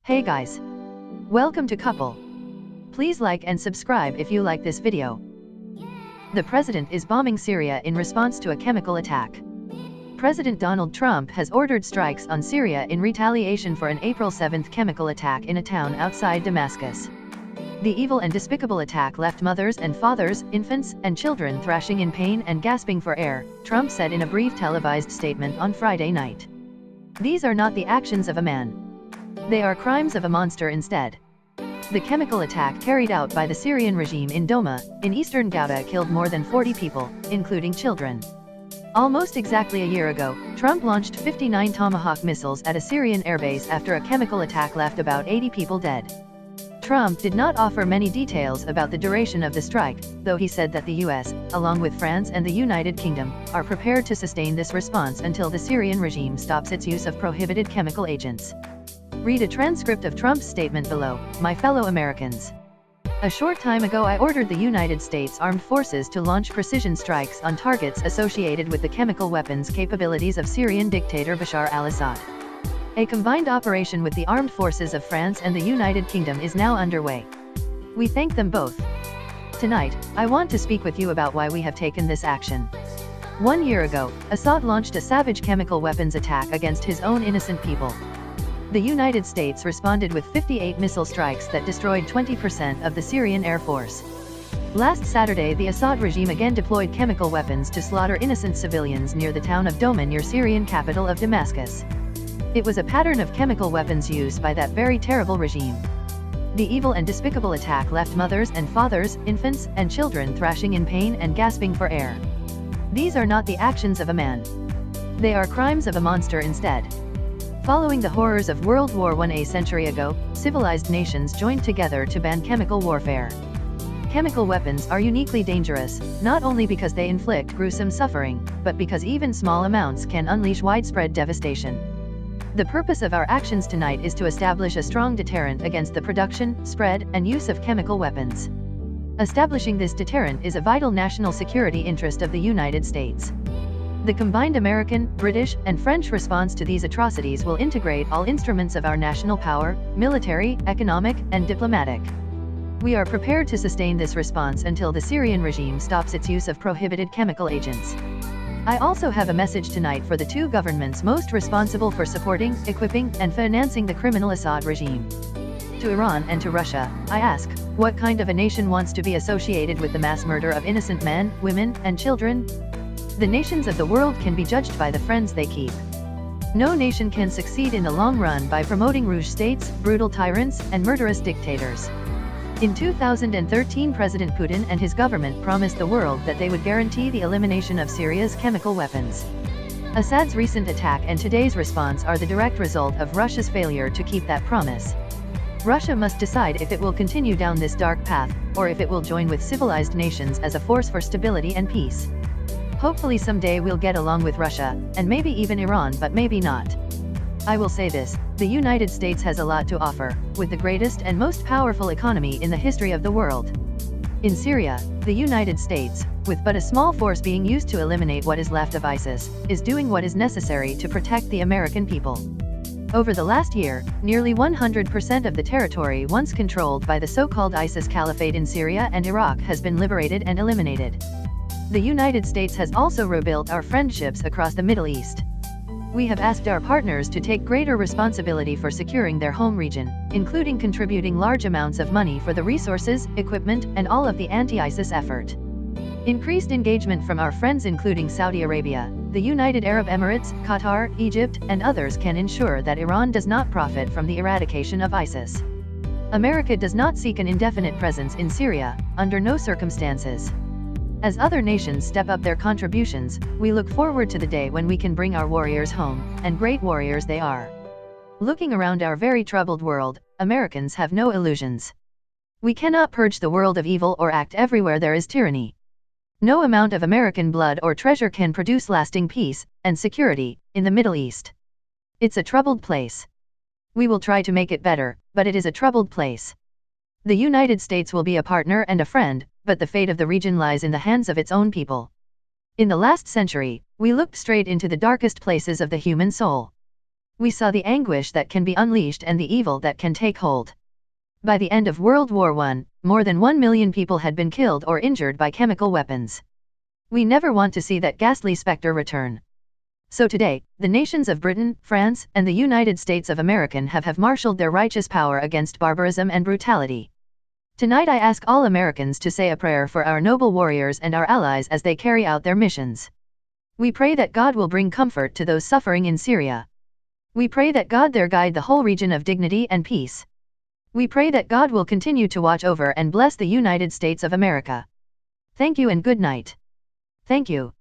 Hey guys! Welcome to Couple. Please like and subscribe if you like this video. The president is bombing Syria in response to a chemical attack. President Donald Trump has ordered strikes on Syria in retaliation for an April 7 chemical attack in a town outside Damascus. The evil and despicable attack left mothers and fathers, infants and children thrashing in pain and gasping for air, Trump said in a brief televised statement on Friday night. These are not the actions of a man. They are crimes of a monster instead. The chemical attack carried out by the Syrian regime in Douma, in eastern Ghouta killed more than 40 people, including children. Almost exactly a year ago, Trump launched 59 Tomahawk missiles at a Syrian airbase after a chemical attack left about 80 people dead. Trump did not offer many details about the duration of the strike, though he said that the US, along with France and the United Kingdom, are prepared to sustain this response until the Syrian regime stops its use of prohibited chemical agents. Read a transcript of Trump's statement below, my fellow Americans. A short time ago I ordered the United States Armed Forces to launch precision strikes on targets associated with the chemical weapons capabilities of Syrian dictator Bashar al-Assad. A combined operation with the armed forces of France and the United Kingdom is now underway. We thank them both. Tonight, I want to speak with you about why we have taken this action. 1 year ago, Assad launched a savage chemical weapons attack against his own innocent people. The United States responded with 58 missile strikes that destroyed 20% of the Syrian Air Force. Last Saturday the Assad regime again deployed chemical weapons to slaughter innocent civilians near the town of Douma near Syrian capital of Damascus. It was a pattern of chemical weapons used by that very terrible regime. The evil and despicable attack left mothers and fathers, infants and children thrashing in pain and gasping for air. These are not the actions of a man. They are crimes of a monster instead. Following the horrors of World War I a century ago, civilized nations joined together to ban chemical warfare. Chemical weapons are uniquely dangerous, not only because they inflict gruesome suffering, but because even small amounts can unleash widespread devastation. The purpose of our actions tonight is to establish a strong deterrent against the production, spread, and use of chemical weapons. Establishing this deterrent is a vital national security interest of the United States. The combined American, British, and French response to these atrocities will integrate all instruments of our national power, military, economic, and diplomatic. We are prepared to sustain this response until the Syrian regime stops its use of prohibited chemical agents. I also have a message tonight for the two governments most responsible for supporting, equipping, and financing the criminal Assad regime. To Iran and to Russia, I ask, what kind of a nation wants to be associated with the mass murder of innocent men, women, and children? The nations of the world can be judged by the friends they keep. No nation can succeed in the long run by promoting rouge states, brutal tyrants, and murderous dictators. In 2013 President Putin and his government promised the world that they would guarantee the elimination of Syria's chemical weapons. Assad's recent attack and today's response are the direct result of Russia's failure to keep that promise. Russia must decide if it will continue down this dark path, or if it will join with civilized nations as a force for stability and peace. Hopefully someday we'll get along with Russia, and maybe even Iran, but maybe not. I will say this, the United States has a lot to offer, with the greatest and most powerful economy in the history of the world. In Syria, the United States, with but a small force being used to eliminate what is left of ISIS, is doing what is necessary to protect the American people. Over the last year, nearly 100% of the territory once controlled by the so-called ISIS caliphate in Syria and Iraq has been liberated and eliminated. The United States has also rebuilt our friendships across the Middle East. We have asked our partners to take greater responsibility for securing their home region, including contributing large amounts of money for the resources, equipment, and all of the anti-ISIS effort. Increased engagement from our friends including Saudi Arabia, the United Arab Emirates, Qatar, Egypt, and others can ensure that Iran does not profit from the eradication of ISIS. America does not seek an indefinite presence in Syria, under no circumstances. As other nations step up their contributions, we look forward to the day when we can bring our warriors home, and great warriors they are. Looking around our very troubled world, Americans have no illusions. We cannot purge the world of evil or act everywhere there is tyranny. No amount of American blood or treasure can produce lasting peace and security in the Middle East. It's a troubled place. We will try to make it better, but it is a troubled place. The United States will be a partner and a friend, but the fate of the region lies in the hands of its own people. In the last century, we looked straight into the darkest places of the human soul. We saw the anguish that can be unleashed and the evil that can take hold. By the end of World War I, more than 1 million people had been killed or injured by chemical weapons. We never want to see that ghastly specter return. So today, the nations of Britain, France, and the United States of America have marshaled their righteous power against barbarism and brutality. Tonight I ask all Americans to say a prayer for our noble warriors and our allies as they carry out their missions. We pray that God will bring comfort to those suffering in Syria. We pray that God there guide the whole region of dignity and peace. We pray that God will continue to watch over and bless the United States of America. Thank you and good night. Thank you.